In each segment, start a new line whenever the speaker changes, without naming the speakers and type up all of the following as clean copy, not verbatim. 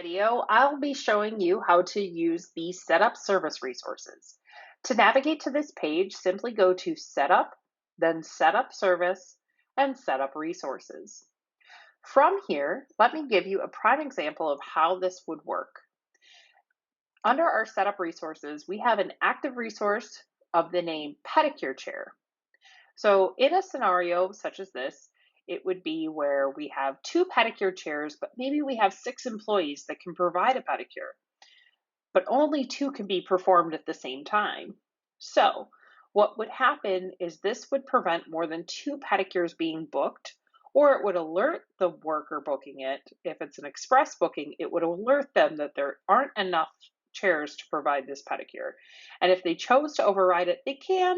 Video, I'll be showing you how to use the Setup Service resources. To navigate to this page, simply go to Setup, then Setup Service, and Setup Resources. From here, let me give you a prime example of how this would work. Under our Setup Resources, we have an active resource of the name Pedicure Chair. So in a scenario such as this, it would be where we have two pedicure chairs, but maybe we have 6 employees that can provide a pedicure, but only two can be performed at the same time. So what would happen is this would prevent more than two pedicures being booked, or it would alert the worker booking it. If it's an express booking, it would alert them that there aren't enough chairs to provide this pedicure. And if they chose to override it, they can,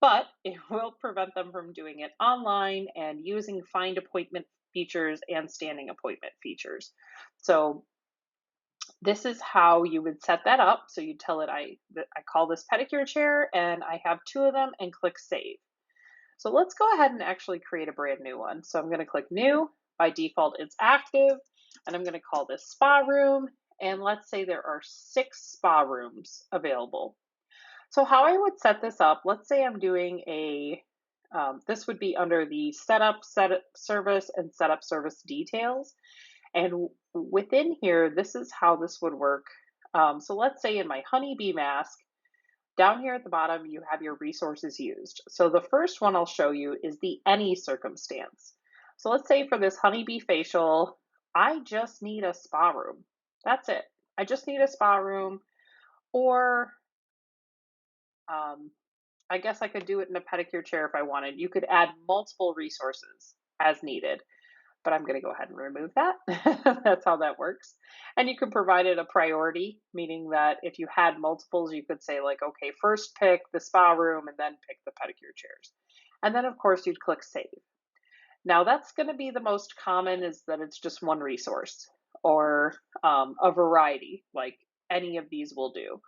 but it will prevent them from doing it online and using find appointment features and standing appointment features. So this is how you would set that up. So you tell it that I call this pedicure chair and I have two of them, and click save. So let's go ahead and actually create a brand new one. So I'm going to click new. By default, it's active, and I'm going to call this spa room. And let's say there are 6 spa rooms available. So how I would set this up, let's say I'm doing this would be under the setup service and setup service details. And within here, this is how this would work. So let's say in my honeybee mask, down here at the bottom, you have your resources used. So the first one I'll show you is the any circumstance. So let's say for this honeybee facial, I just need a spa room. That's it. I just need a spa room, or I guess I could do it in a pedicure chair if I wanted. You could add multiple resources as needed, but I'm going to go ahead and remove that. That's how that works. And you can provide it a priority, meaning that if you had multiples, you could say like, okay, first pick the spa room and then pick the pedicure chairs. And then of course you'd click save. Now that's going to be the most common, is that it's just one resource, or a variety, like any of these will do.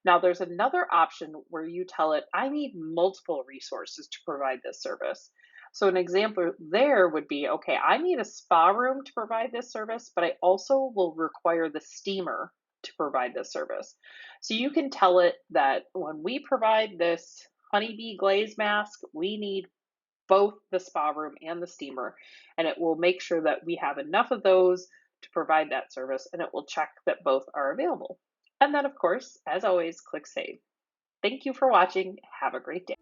Now there's another option where you tell it, I need multiple resources to provide this service. So an example there would be, okay, I need a spa room to provide this service, but I also will require the steamer to provide this service. So you can tell it that when we provide this honeybee glaze mask, we need both the spa room and the steamer, and it will make sure that we have enough of those to provide that service, and it will check that both are available. And then, of course, as always, click save. Thank you for watching. Have a great day.